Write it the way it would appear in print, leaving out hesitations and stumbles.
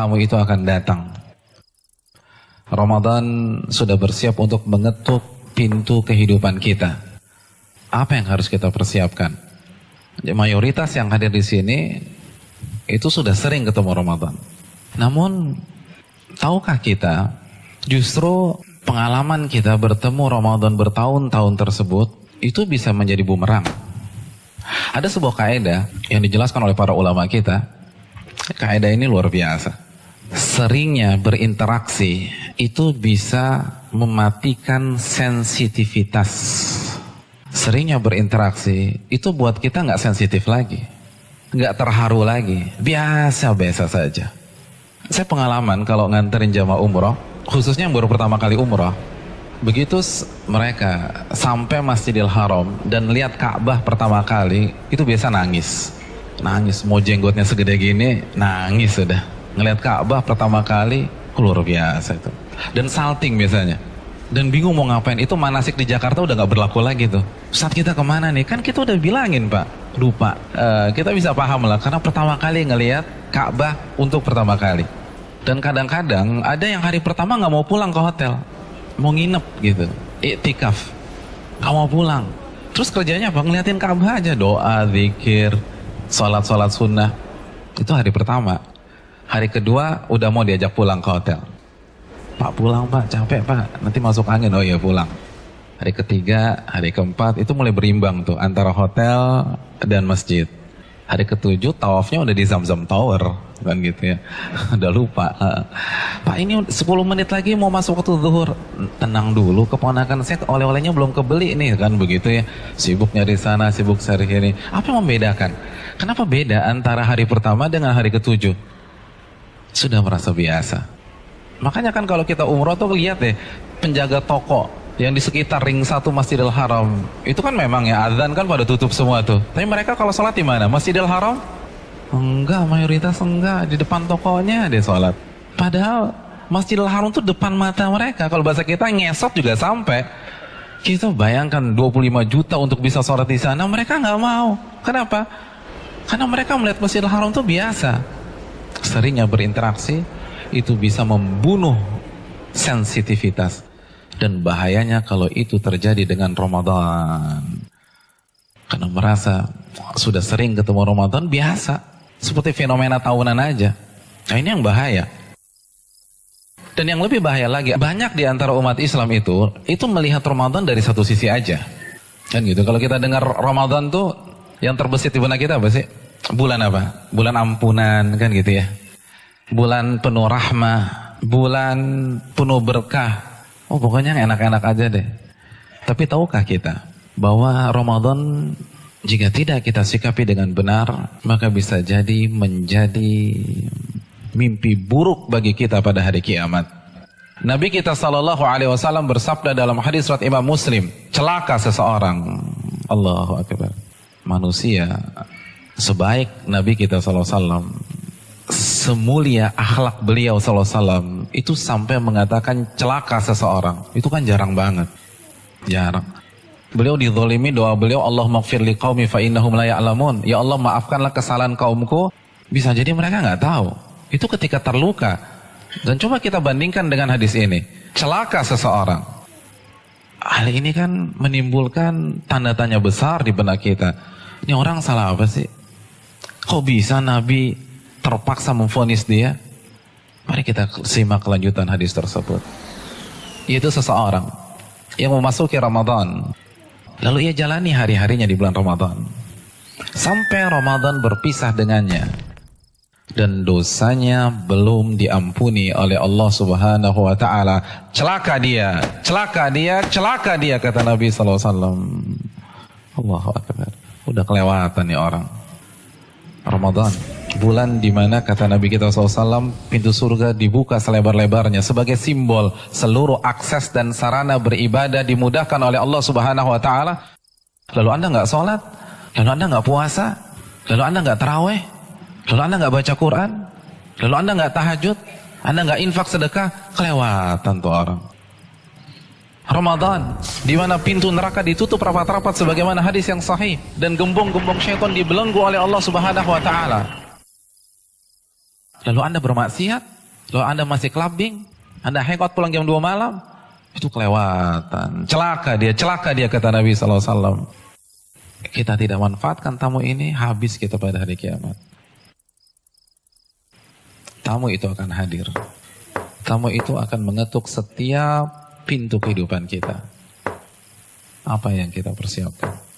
tamu itu akan datang. Ramadan sudah bersiap untuk mengetuk pintu kehidupan kita. Apa yang harus kita persiapkan? Mayoritas yang hadir di sini itu sudah sering ketemu Ramadan. Namun, tahukah kita justru pengalaman kita bertemu Ramadan bertahun-tahun tersebut itu bisa menjadi bumerang. Ada sebuah kaidah yang dijelaskan oleh para ulama kita. Kaidah ini luar biasa. Seringnya berinteraksi itu bisa mematikan sensitivitas. Seringnya berinteraksi itu buat kita nggak sensitif lagi, nggak terharu lagi, biasa-biasa saja. Saya pengalaman kalau nganterin jamaah umroh, khususnya yang baru pertama kali umroh, begitu mereka sampai Masjidil Haram dan lihat Ka'bah pertama kali, itu biasa nangis. Nangis, mau jenggotnya segede gini, nangis sudah. Ngelihat Ka'bah pertama kali, luar biasa itu. Dan salting biasanya. Dan bingung mau ngapain. Itu manasik di Jakarta udah gak berlaku lagi tuh. Ustaz, kita kemana nih? Kan kita udah bilangin Pak, lupa. Kita bisa paham lah, karena pertama kali ngelihat Ka'bah untuk pertama kali. Dan kadang-kadang ada yang hari pertama gak mau pulang ke hotel, mau nginep gitu, iktikaf, gak mau pulang. Terus kerjanya apa? Ngeliatin Ka'bah aja, doa, zikir, sholat sunnah. Itu hari pertama. Hari kedua udah mau diajak pulang ke hotel. Pak, pulang Pak, capek Pak, nanti masuk angin. Oh iya, pulang. Hari ketiga, hari keempat itu mulai berimbang tuh antara hotel dan masjid. Hari ketujuh tawafnya udah di Zamzam Tower, kan gitu ya. Udah lupa. Pak, ini 10 menit lagi mau masuk waktu zuhur. Tenang dulu, keponakan saya oleh-olehnya belum kebeli nih, kan begitu ya. Sibuk nyari sana, sibuk cari sini. Apa yang membedakan? Kenapa beda antara hari pertama dengan hari ketujuh? Sudah merasa biasa. Makanya kan kalau kita umroh tuh lihat deh, penjaga toko yang di sekitar ring 1 Masjidil Haram, itu kan memang ya azan kan pada tutup semua tuh. Tapi mereka kalau sholat di mana? Masjidil Haram? Enggak, mayoritas enggak, di depan tokonya dia sholat. Padahal Masjidil Haram tuh depan mata mereka. Kalau bahasa kita ngesot juga sampai. Kita bayangkan 25 juta untuk bisa sholat di sana, mereka nggak mau. Kenapa? Karena mereka melihat Masjidil Haram tuh biasa. Seringnya berinteraksi itu bisa membunuh sensitivitas. Dan bahayanya kalau itu terjadi dengan Ramadan. Karena merasa sudah sering ketemu Ramadan, biasa. Seperti fenomena tahunan aja. Nah, ini yang bahaya. Dan yang lebih bahaya lagi, banyak di antara umat Islam itu melihat Ramadan dari satu sisi aja. Kan gitu. Kalau kita dengar Ramadan tuh, yang terbesit di benak kita apa sih? Bulan apa? Bulan ampunan, kan gitu ya. Bulan penuh rahmah, bulan penuh berkah. Oh, pokoknya enak-enak aja deh. Tapi tahukah kita bahwa Ramadan jika tidak kita sikapi dengan benar, maka bisa jadi menjadi mimpi buruk bagi kita pada hari kiamat. Nabi kita SAW bersabda dalam hadis riwayat Imam Muslim, celaka seseorang. Allahu Akbar. Manusia sebaik Nabi kita SAW, semulia akhlak beliau SAW, itu sampai mengatakan celaka seseorang. Itu kan jarang banget. Jarang. Beliau dizolimi, doa beliau, Allahumma gfir li qaumi fa innahum la ya'lamun. Ya Allah, maafkanlah kesalahan kaumku. Bisa jadi mereka nggak tahu. Itu ketika terluka. Dan coba kita bandingkan dengan hadis ini. Celaka seseorang. Hal ini kan menimbulkan tanda tanya besar di benak kita. Ini orang salah apa sih? Kok bisa Nabi terpaksa memvonis dia? Mari kita simak kelanjutan hadis tersebut. Yaitu seseorang yang memasuki Ramadan, lalu ia jalani hari-harinya di bulan Ramadan sampai Ramadan berpisah dengannya, dan dosanya belum diampuni oleh Allah Subhanahu wa taala. Celaka dia, celaka dia, celaka dia, kata Nabi sallallahu alaihi wasallam. Allahu Akbar. Udah kelewatan nih orang. Ramadan, bulan dimana kata Nabi kita SAW, pintu surga dibuka selebar-lebarnya sebagai simbol seluruh akses dan sarana beribadah dimudahkan oleh Allah Subhanahu wa taala. Lalu Anda nggak sholat, lalu Anda nggak puasa, lalu Anda nggak taraweh, lalu Anda nggak baca Quran, lalu Anda nggak tahajud, Anda nggak infak sedekah, kelewatan tuh orang. Ramadan, di mana pintu neraka ditutup rapat-rapat sebagaimana hadis yang sahih, dan gembong-gembong syaitan dibelenggu oleh Allah Subhanahu wa taala. Lalu Anda bermaksiat, lalu Anda masih clubbing, Anda hangout pulang jam 2 malam, itu kelewatan. Celaka dia kata Nabi SAW. Kita tidak manfaatkan tamu ini, habis kita pada hari kiamat. Tamu itu akan hadir. Tamu itu akan mengetuk setiap pintu kehidupan kita. Apa yang kita persiapkan?